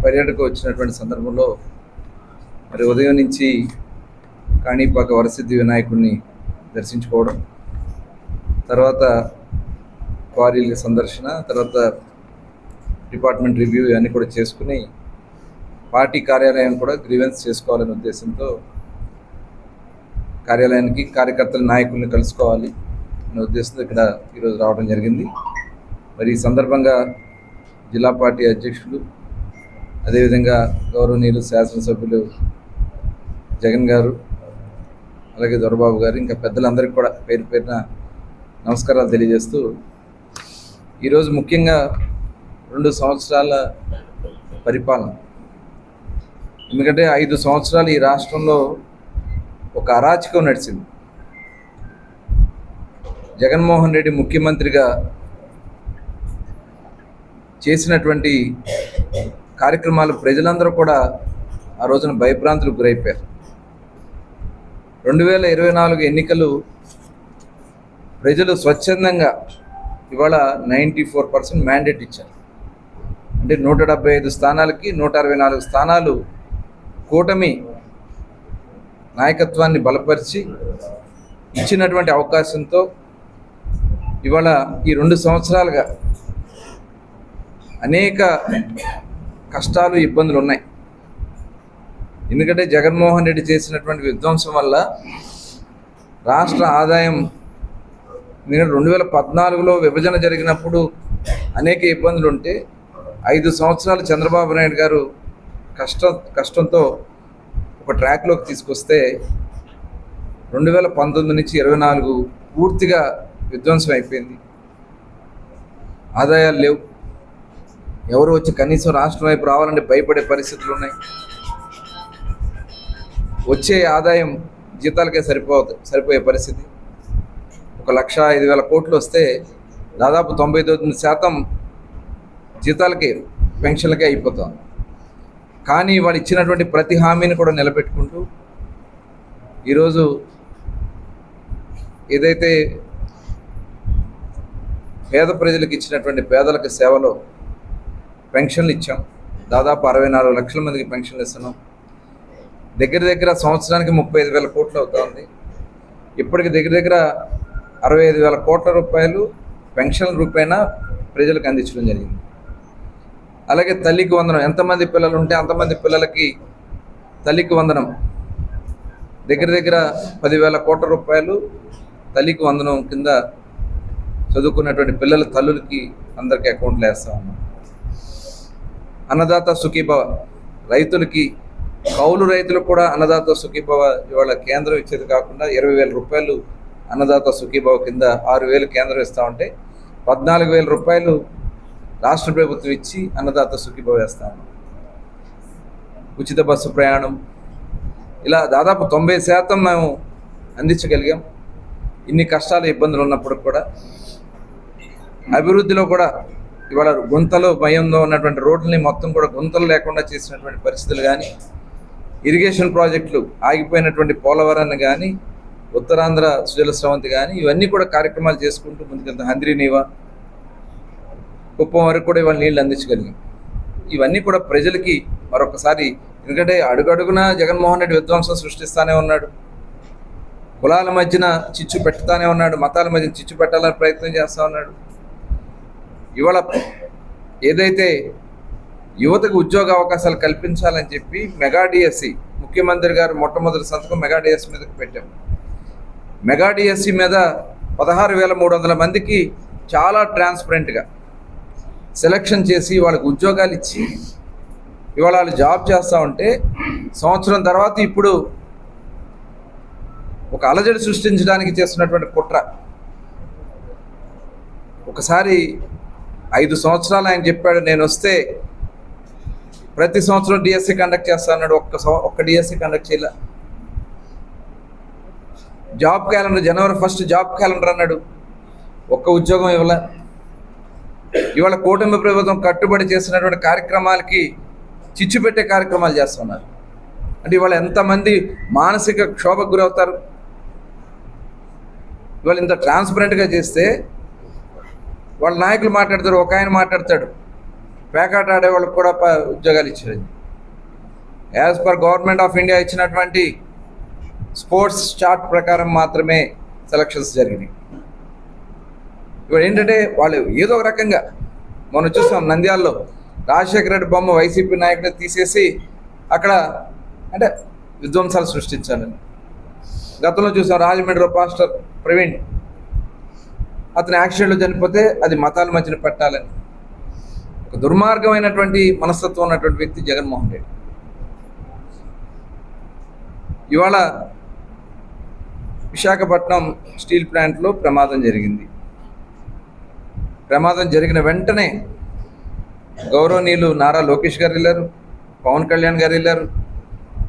పర్యటనకు వచ్చినటువంటి సందర్భంలో మరి ఉదయం నుంచి కాణిపాక వరసిద్ధి వినాయకుడిని దర్శించుకోవడం, తర్వాత క్వారీల సందర్శన, తర్వాత డిపార్ట్మెంట్ రివ్యూ ఇవన్నీ కూడా చేసుకుని పార్టీ కార్యాలయం కూడా గ్రీవెన్స్ చేసుకోవాలనే ఉద్దేశంతో కార్యాలయానికి కార్యకర్తల నాయకుల్ని కలుసుకోవాలి అనే ఉద్దేశంతో ఇక్కడ ఈరోజు రావడం జరిగింది. మరి ఈ సందర్భంగా జిల్లా పార్టీ అధ్యక్షులు, అదేవిధంగా గౌరవనీయులు శాసనసభ్యులు జగన్ గారు, అలాగే దొరబాబు గారు, ఇంకా పెద్దలందరికీ కూడా పేరు పేరున నమస్కారాలు తెలియజేస్తూ, ఈరోజు ముఖ్యంగా 2 సంవత్సరాల పరిపాలన, ఎందుకంటే 5 సంవత్సరాలు ఈ రాష్ట్రంలో ఒక అరాచకం నడిచింది. జగన్మోహన్ రెడ్డి ముఖ్యమంత్రిగా చేసినటువంటి కార్యక్రమాలు ప్రజలందరూ కూడా ఆ రోజున భయభ్రాంతులకు గురైపోయారు. 2024 ఎన్నికలు ప్రజలు స్వచ్ఛందంగా ఇవాళ 94% మ్యాండేట్ ఇచ్చారు. అంటే 175 స్థానాలకి 164 స్థానాలు కూటమి నాయకత్వాన్ని బలపరిచి ఇచ్చినటువంటి అవకాశంతో ఇవాళ ఈ 2 సంవత్సరాలుగా అనేక కష్టాలు, ఇబ్బందులు ఉన్నాయి. ఎందుకంటే జగన్మోహన్ రెడ్డి చేసినటువంటి విధ్వంసం వల్ల రాష్ట్ర ఆదాయం 2014లో విభజన జరిగినప్పుడు అనేక ఇబ్బందులు ఉంటే 5 సంవత్సరాలు చంద్రబాబు నాయుడు గారు కష్టంతో ఒక ట్రాక్లోకి తీసుకొస్తే 2019 నుంచి 24 పూర్తిగా విధ్వంసం అయిపోయింది. ఆదాయాలు లేవు. ఎవరు వచ్చి కనీసం రాష్ట్రం వైపు రావాలంటే భయపడే పరిస్థితులు ఉన్నాయి. వచ్చే ఆదాయం జీతాలకే సరిపోయే పరిస్థితి. 1,05,000 కోట్లు వస్తే దాదాపు 99% జీతాలకే, పెన్షన్లకే అయిపోతుంది. కానీ వాళ్ళు ఇచ్చినటువంటి ప్రతి హామీని కూడా నిలబెట్టుకుంటూ ఈరోజు ఏదైతే పేద ప్రజలకు ఇచ్చినటువంటి పేదలకు సేవలో పెన్షన్లు ఇచ్చాం, దాదాపు 64 లక్షల మందికి పెన్షన్లు ఇస్తున్నాం. దగ్గర సంవత్సరానికి 35,000 కోట్లు అవుతుంది. ఇప్పటికి దగ్గర 65,000 కోట్ల రూపాయలు పెన్షన్ల రూపేణా ప్రజలకు అందించడం జరిగింది. అలాగే తల్లికి వందనం, ఎంతమంది పిల్లలు ఉంటే అంతమంది పిల్లలకి తల్లికి వందనం, దగ్గర 10,000 కోట్ల రూపాయలు తల్లికి వందనం కింద చదువుకున్నటువంటి పిల్లల తల్లులకి అందరికీ అకౌంట్లు వేస్తా ఉన్నాం. అన్నదాత సుఖీభవ, రైతులకి, కౌలు రైతులకు కూడా అన్నదాత సుఖీభవ ఇవాళ కేంద్రం ఇచ్చేది కాకుండా 20,000 రూపాయలు అన్నదాత సుఖీభవ కింద 6,000 కేంద్రం ఇస్తూ ఉంటే 14,000 రూపాయలు రాష్ట్ర ప్రభుత్వం ఇచ్చి అన్నదాత సుఖీభవ వేస్తా ఉన్నాం. ఉచిత బస్సు ప్రయాణం, ఇలా దాదాపు 90% మేము అందించగలిగాం. ఇన్ని కష్టాలు, ఇబ్బందులు ఉన్నప్పుడు కూడా అభివృద్ధిలో కూడా ఇవాళ గుంతలు భయంలో ఉన్నటువంటి రోడ్లని మొత్తం కూడా గుంతలు లేకుండా చేసినటువంటి పరిస్థితులు కానీ, ఇరిగేషన్ ప్రాజెక్టులు ఆగిపోయినటువంటి పోలవరాన్ని కానీ, ఉత్తరాంధ్ర సుజల స్రవంతి కానీ, ఇవన్నీ కూడా కార్యక్రమాలు చేసుకుంటూ ముందుకెళ్తాం. హంద్రీనీవా, కుప్పం వరకు కూడా ఇవాళ నీళ్ళు అందించగలిగాం. ఇవన్నీ కూడా ప్రజలకి మరొకసారి, ఎందుకంటే అడుగడుగునా జగన్మోహన్ రెడ్డి విధ్వంసం సృష్టిస్తూనే ఉన్నాడు. కులాల మధ్యన చిచ్చు పెట్టుతూనే ఉన్నాడు, మతాల మధ్యన చిచ్చు పెట్టాలని ప్రయత్నం చేస్తూ ఉన్నాడు. ఇవాళ ఏదైతే యువతకు ఉద్యోగ అవకాశాలు కల్పించాలని చెప్పి మెగా డిఎస్సి, ముఖ్యమంత్రి గారు మొట్టమొదటి సంతకం మెగా డిఎస్సి మీదకి పెట్టాం. మెగా డిఎస్సి మీద 16,300 మందికి చాలా ట్రాన్స్పరెంట్గా సెలక్షన్ చేసి వాళ్ళకి ఉద్యోగాలు ఇచ్చి ఇవాళ వాళ్ళు జాబ్ చేస్తూ ఉంటే, సంవత్సరం తర్వాత ఇప్పుడు ఒక అలజడి సృష్టించడానికి చేస్తున్నటువంటి కుట్ర. ఒకసారి 5 సంవత్సరాలు ఆయన చెప్పాడు, నేను వస్తే ప్రతి సంవత్సరం డిఎస్సి కండక్ట్ చేస్తా అన్నాడు. ఒక్క డిఎస్సి కండక్ట్ చేయలే. Job calendar, January 1 job calendar అన్నాడు, ఒక్క ఉద్యోగం ఇవ్వాల. ఇవాళ కూటమి ప్రభుత్వం కట్టుబడి చేసినటువంటి కార్యక్రమాలకి చిచ్చు పెట్టే కార్యక్రమాలు చేస్తున్నారు. అంటే ఇవాళ ఎంతమంది మానసిక క్షోభకు గురవుతారు. ఇవాళ ఇంత ట్రాన్స్పరెంట్గా చేస్తే వాళ్ళ నాయకులు మాట్లాడతారు. ఒక ఆయన మాట్లాడతాడు, పేకాట ఆడే వాళ్ళకి కూడా ఉద్యోగాలు ఇచ్చారు. As per government of India ఇచ్చినటువంటి స్పోర్ట్స్ చార్ట్ ప్రకారం మాత్రమే సెలక్షన్స్ జరిగినాయి. ఇప్పుడు ఏంటంటే వాళ్ళు ఏదో ఒక రకంగా మనం చూస్తాం నంద్యాలలో రాజశేఖర రెడ్డి బొమ్మ వైసీపీ నాయకుడిని తీసేసి అక్కడ అంటే విధ్వంసాలు సృష్టించాలని. గతంలో చూసాం రాజమండ్రిలో పాస్టర్ ప్రవీణ్ అతని యాక్సిడెంట్లో చనిపోతే అది మతాల మధ్యన పెట్టాలని. ఒక దుర్మార్గమైనటువంటి మనస్తత్వం ఉన్నటువంటి వ్యక్తి జగన్మోహన్ రెడ్డి. ఇవాళ విశాఖపట్నం స్టీల్ ప్లాంట్లో ప్రమాదం జరిగింది. ప్రమాదం జరిగిన వెంటనే గౌరవనీయులు నారా లోకేష్ గారు వెళ్ళారు, పవన్ కళ్యాణ్ గారు వెళ్ళారు.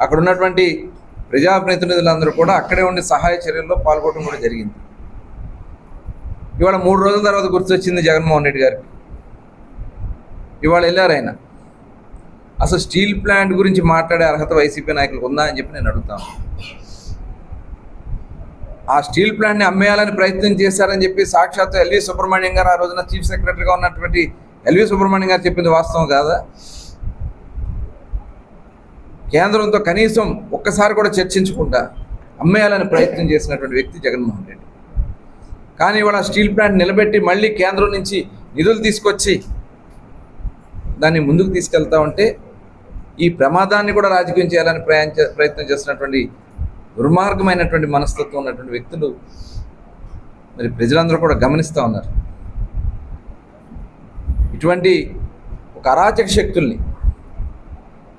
అక్కడ ఉన్నటువంటి ప్రజాప్రతినిధులందరూ కూడా అక్కడే ఉండి సహాయ చర్యల్లో పాల్గొనడం కూడా జరిగింది. ఇవాళ 3 రోజుల తర్వాత గుర్తొచ్చింది జగన్మోహన్ రెడ్డి గారికి. ఇవాళ వెళ్ళారు ఆయన. అసలు స్టీల్ ప్లాంట్ గురించి మాట్లాడే అర్హత వైసీపీ నాయకులకు ఉందా అని చెప్పి నేను అడుగుతాను. ఆ స్టీల్ ప్లాంట్ని అమ్మేయాలని ప్రయత్నం చేశారని చెప్పి సాక్షాత్తు ఎల్వి సుబ్రహ్మణ్యం గారు ఆ రోజున చీఫ్ సెక్రటరీగా ఉన్నటువంటి ఎల్వి సుబ్రహ్మణ్యం గారు చెప్పింది వాస్తవం కాదా? కేంద్రంతో కనీసం ఒక్కసారి కూడా చర్చించకుండా అమ్మేయాలని ప్రయత్నం చేసినటువంటి వ్యక్తి జగన్మోహన్ రెడ్డి. కానీ ఇవాళ స్టీల్ ప్లాంట్ నిలబెట్టి మళ్ళీ కేంద్రం నుంచి నిధులు తీసుకొచ్చి దాన్ని ముందుకు తీసుకెళ్తా ఉంటే ఈ ప్రమాదాన్ని కూడా రాజకీయం చేయాలని ప్రయత్నం చేస్తున్నటువంటి దుర్మార్గమైనటువంటి మనస్తత్వం ఉన్నటువంటి వ్యక్తులు మరి ప్రజలందరూ కూడా గమనిస్తూ ఉన్నారు. ఇటువంటి ఒక అరాచక శక్తుల్ని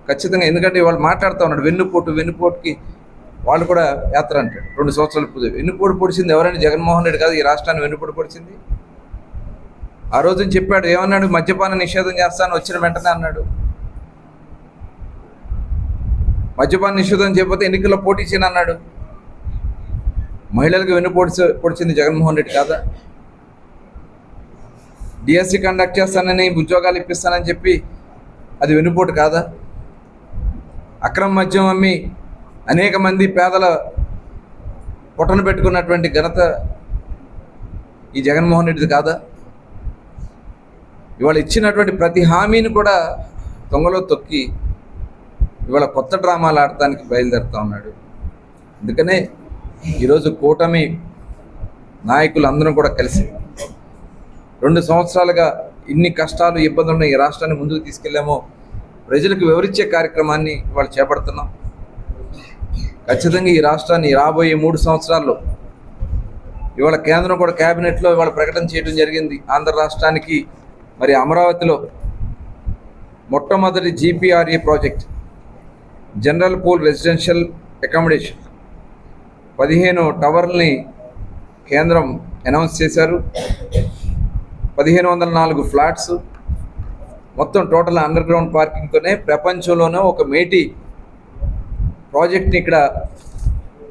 ఖచ్చితంగా, ఎందుకంటే వాళ్ళు మాట్లాడుతూ ఉన్నాడు వెన్నుపోటుకి వాళ్ళు కూడా యాత్ర అంటాడు. 2 సంవత్సరాల పూజ వెన్నుపోటు పొడిచింది ఎవరైనా జగన్మోహన్ రెడ్డి కాదు. ఈ రాష్ట్రాన్ని వెన్నుపోటు పొడిచింది. ఆ రోజున చెప్పాడు, ఏమన్నాడు? మద్యపాన నిషేధం చేస్తాను వచ్చిన వెంటనే అన్నాడు. మద్యపాన నిషేధం చేయకపోతే ఎన్నికల్లో పోటీ చేయను అన్నాడు. మహిళలకు పొడిచింది జగన్మోహన్ రెడ్డి కాదా? డిఎస్సి కండక్ట్ చేస్తానని ఉద్యోగాలు ఇప్పిస్తానని చెప్పి అది వెన్నుపోటు కాదా? అక్రమ మద్యం అమ్మి అనేక మంది పేదల పొట్టను పెట్టుకున్నటువంటి ఘనత ఈ జగన్మోహన్ రెడ్డిది కాదా? ఇవాళ ఇచ్చినటువంటి ప్రతి హామీని కూడా దొంగలో తొక్కి ఇవాళ కొత్త డ్రామాలు ఆడటానికి బయలుదేరుతూ ఉన్నాడు. అందుకనే ఈరోజు కూటమి నాయకులు అందరం కూడా కలిసి 2 సంవత్సరాలుగా ఇన్ని కష్టాలు ఇబ్బందులను ఈ రాష్ట్రాన్ని ముందుకు తీసుకెళ్ళామో ప్రజలకు వివరించే కార్యక్రమాన్ని ఇవాళ చేపడుతున్నాం. ఖచ్చితంగా ఈ రాష్ట్రాన్ని రాబోయే 3 సంవత్సరాల్లో ఇవాళ కేంద్రం కూడా క్యాబినెట్లో ఇవాళ ప్రకటన చేయడం జరిగింది. ఆంధ్ర రాష్ట్రానికి మరి అమరావతిలో మొట్టమొదటి GPRA project general pool residential accommodation 15 టవర్లని కేంద్రం అనౌన్స్ చేశారు. 1504 ఫ్లాట్స్ మొత్తం టోటల్ అండర్ గ్రౌండ్ పార్కింగ్తోనే ప్రపంచంలోనే ఒక మేటి ప్రాజెక్ట్ని ఇక్కడ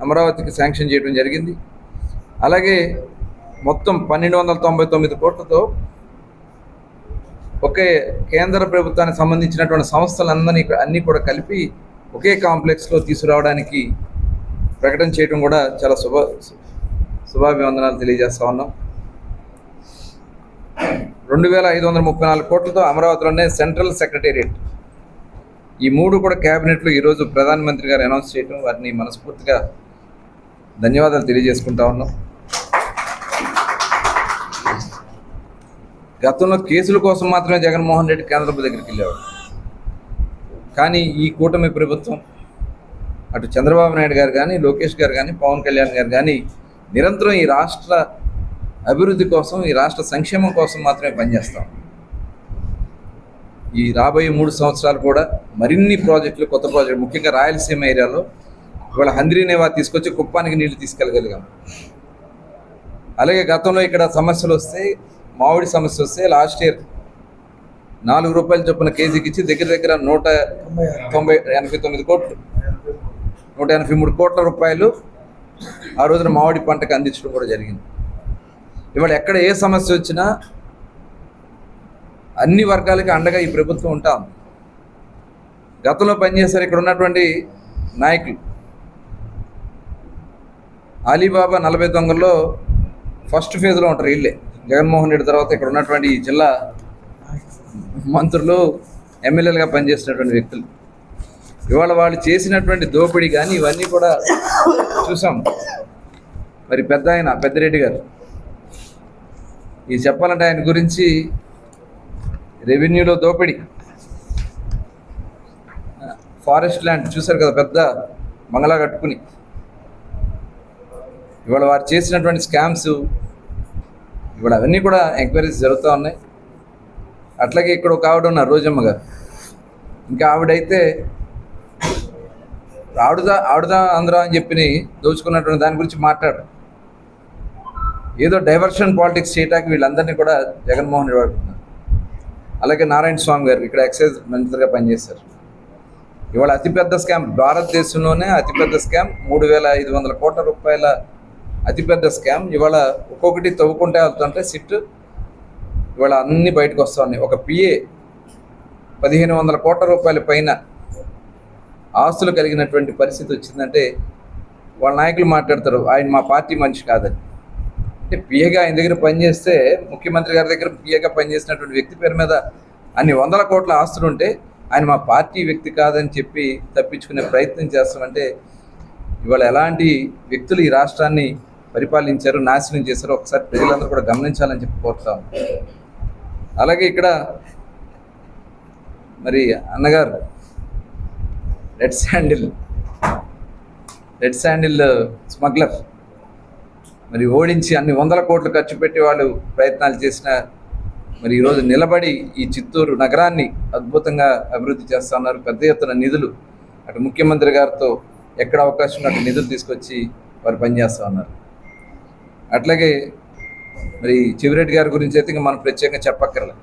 అమరావతికి శాంక్షన్ చేయడం జరిగింది. అలాగే మొత్తం 1299 కోట్లతో ఒకే కేంద్ర ప్రభుత్వానికి సంబంధించినటువంటి సంస్థలందరినీ అన్నీ కూడా కలిపి ఒకే కాంప్లెక్స్లో తీసుకురావడానికి ప్రకటన చేయడం కూడా చాలా శుభాభివందనాలు తెలియజేస్తా ఉన్నాం. 2534 కోట్లతో అమరావతిలోనే సెంట్రల్ సెక్రటేరియట్, ఈ 3 కూడా క్యాబినెట్లో ఈరోజు ప్రధానమంత్రి గారు అనౌన్స్ చేయడం వారిని మనస్ఫూర్తిగా ధన్యవాదాలు తెలియజేసుకుంటా ఉన్నాం. గతంలో కేసుల కోసం మాత్రమే జగన్మోహన్ రెడ్డి కేంద్రం దగ్గరికి వెళ్ళేవాడు. కానీ ఈ కూటమి ప్రభుత్వం అటు చంద్రబాబు నాయుడు గారు కానీ, లోకేష్ గారు కానీ, పవన్ కళ్యాణ్ గారు కానీ నిరంతరం ఈ రాష్ట్ర అభివృద్ధి కోసం, ఈ రాష్ట్ర సంక్షేమం కోసం మాత్రమే పనిచేస్తాం. ఈ రాబోయే 3 సంవత్సరాలు కూడా మరిన్ని ప్రాజెక్టులు, కొత్త ప్రాజెక్టులు, ముఖ్యంగా రాయలసీమ ఏరియాలో ఇవాళ హంద్రీనేవా తీసుకొచ్చి కుప్పానికి నీళ్లు తీసుకెళ్ళగలిగాం. అలాగే గతంలో ఇక్కడ సమస్యలు వస్తే, మామిడి సమస్య వస్తే లాస్ట్ ఇయర్ 4 రూపాయల చొప్పున కేజీకి ఇచ్చి దగ్గర 189 కోట్లు 183 కోట్ల రూపాయలు ఆ రోజున మామిడి పంటకు అందించడం కూడా జరిగింది. ఇవాళ ఎక్కడ ఏ సమస్య వచ్చినా అన్ని వర్గాలకి అండగా ఈ ప్రభుత్వం ఉంటాం. గతంలో పనిచేశారు ఇక్కడ ఉన్నటువంటి నాయకులు. అలీబాబా 40 దొంగల్లో ఫస్ట్ ఫేజ్లో ఉంటారు వీళ్ళే. జగన్మోహన్ రెడ్డి తర్వాత ఇక్కడ ఉన్నటువంటి ఈ జిల్లా మంత్రులు, ఎమ్మెల్యేలుగా పనిచేసినటువంటి వ్యక్తులు. ఇవాళ వాళ్ళు చేసినటువంటి దోపిడీ కానీ ఇవన్నీ కూడా చూసాం. మరి పెద్దిరెడ్డి గారు, ఇది చెప్పాలంటే ఆయన గురించి రెవెన్యూలో దోపిడీ, ఫారెస్ట్ ల్యాండ్ చూశారు కదా, పెద్ద బంగళా కట్టుకుని ఇవాళ వారు చేసినటువంటి స్కామ్స్ ఇవాళ అవన్నీ కూడా ఎంక్వైరీస్ జరుగుతూ ఉన్నాయి. అట్లాగే ఇక్కడ ఒక ఆవిడ ఉన్నారు, రోజమ్మ గారు. ఇంకా ఆవిడైతే ఆడుదా ఆంధ్ర అని చెప్పి దోచుకున్నటువంటి దాని గురించి మాట్లాడు, ఏదో డైవర్షన్ పాలిటిక్స్ చేయడానికి వీళ్ళందరినీ కూడా జగన్మోహన్ రెడ్డి వాడుతున్నారు. అలాగే నారాయణ స్వామి గారు ఇక్కడ ఎక్సైజ్ మంత్రిగా పనిచేశారు. ఇవాళ అతిపెద్ద స్కామ్, భారతదేశంలోనే అతిపెద్ద స్కామ్, 3,500 కోట్ల రూపాయల అతిపెద్ద స్కామ్. ఇవాళ ఒక్కొక్కటి తవ్వుకుంటే వెళ్తుంటే సిట్ ఇవాళ అన్నీ బయటకు వస్తూ ఉన్నాయి. ఒక పిఏ 1,500 కోట్ల రూపాయల పైన ఆస్తులు కలిగినటువంటి పరిస్థితి వచ్చిందంటే వాళ్ళ నాయకులు మాట్లాడతారు, ఆయన మా పార్టీ మనిషి కాదని. అంటే పిఏగా ఆయన దగ్గర పనిచేస్తే, ముఖ్యమంత్రి గారి దగ్గర పిఏగా పనిచేసినటువంటి వ్యక్తి పేరు మీద అన్ని 100 కోట్ల ఆస్తులు ఉంటే ఆయన మా పార్టీ వ్యక్తి కాదని చెప్పి తప్పించుకునే ప్రయత్నం చేస్తామంటే ఇవాళ ఎలాంటి వ్యక్తులు ఈ రాష్ట్రాన్ని పరిపాలించారు, నాశనం చేశారో ఒకసారి ప్రజలందరూ కూడా గమనించాలని చెప్పి కోరుతాం. అలాగే ఇక్కడ మరి అన్నగారు రెడ్ శాండిల్ స్మగ్లర్ మరి ఓడించి అన్ని 100 కోట్లు ఖర్చు పెట్టి వాళ్ళు ప్రయత్నాలు చేసిన మరి ఈరోజు నిలబడి ఈ చిత్తూరు నగరాన్ని అద్భుతంగా అభివృద్ధి చేస్తూ ఉన్నారు. పెద్ద ఎత్తున నిధులు అటు ముఖ్యమంత్రి గారితో ఎక్కడ అవకాశం అటు నిధులు తీసుకొచ్చి వారు పనిచేస్తూ ఉన్నారు. అట్లాగే మరి చెవిరెడ్డి గారి గురించి అయితే ఇంకా మనం ప్రత్యేకంగా చెప్పక్కర్లేదు.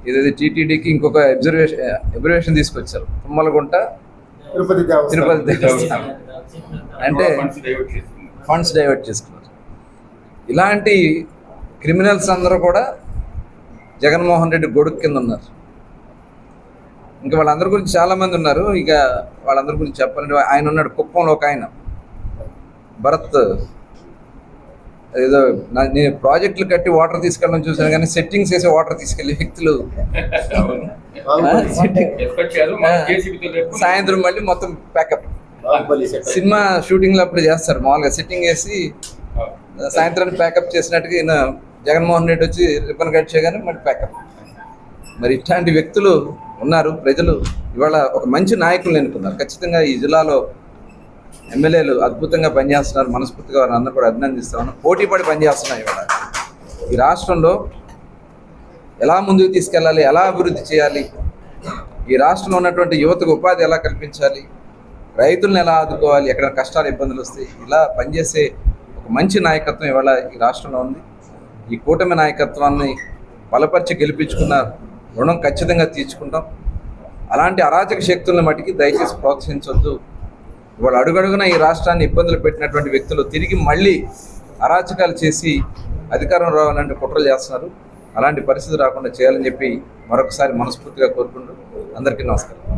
ఇదైతే టీటీడీకి ఇంకొక అబ్జర్వేషన్ తీసుకొచ్చారు, తుమ్మలగుంట తిరుపతి దేవస్థానం అంటే ఫండ్స్ డైవర్ట్ చేసుకున్నారు. ఇలాంటి క్రిమినల్స్ అందరూ కూడా జగన్మోహన్ రెడ్డి గొడుగు కింద ఉన్నారు. ఇంకా వాళ్ళందరి గురించి చాలామంది ఉన్నారు. ఇక వాళ్ళందరి గురించి చెప్పాలంటే ఆయన ఉన్నాడు, కుప్పంలో ఒక ఆయన భరత్, ఏదో నేను ప్రాజెక్టులు కట్టి వాటర్ తీసుకెళ్ళడం చూసాను కానీ సెట్టింగ్స్ వేసే వాటర్ తీసుకెళ్ళే వ్యక్తులు సాయంత్రం మళ్ళీ మొత్తం ప్యాకప్. సినిమా షూటింగ్లో అప్పుడు చేస్తారు, మామూలుగా సెట్టింగ్ వేసి సాయంత్రాన్ని ప్యాకప్ చేసినట్టుగా ఈయన జగన్మోహన్ రెడ్డి వచ్చి రిబ్బన్ కట్ చేయగానే మళ్ళీ ప్యాకప్. మరి ఇట్లాంటి వ్యక్తులు ఉన్నారు. ప్రజలు ఇవాళ ఒక మంచి నాయకులు ఎన్నుకున్నారు. ఖచ్చితంగా ఈ జిల్లాలో ఎమ్మెల్యేలు అద్భుతంగా పనిచేస్తున్నారు. మనస్ఫూర్తిగా వారిని అందరూ కూడా అభినందిస్తా ఉన్నాం. పోటీపడి పనిచేస్తున్నాయి. ఇవాళ ఈ రాష్ట్రంలో ఎలా ముందుకు తీసుకెళ్ళాలి, ఎలా అభివృద్ధి చేయాలి, ఈ రాష్ట్రంలో ఉన్నటువంటి యువతకు ఉపాధి ఎలా కల్పించాలి, రైతులను ఎలా ఆదుకోవాలి, ఎక్కడ కష్టాలు ఇబ్బందులు వస్తాయి, ఇలా పనిచేసే ఒక మంచి నాయకత్వం ఇవాళ ఈ రాష్ట్రంలో ఉంది. ఈ కూటమి నాయకత్వాన్ని బలపరిచి గెలిపించుకున్న రుణం ఖచ్చితంగా తీర్చుకుంటాం. అలాంటి అరాచక శక్తులను మట్టికి దయచేసి ప్రోత్సహించవద్దు. ఇవాళ అడుగడుగున ఈ రాష్ట్రాన్ని ఇబ్బందులు పెట్టినటువంటి వ్యక్తులు తిరిగి మళ్ళీ అరాచకాలు చేసి అధికారం రావాలంటే కుట్రలు చేస్తున్నారు. అలాంటి పరిస్థితి రాకుండా చేయాలని చెప్పి మరొకసారి మనస్ఫూర్తిగా కోరుకుంటూ అందరికీ నమస్కారం.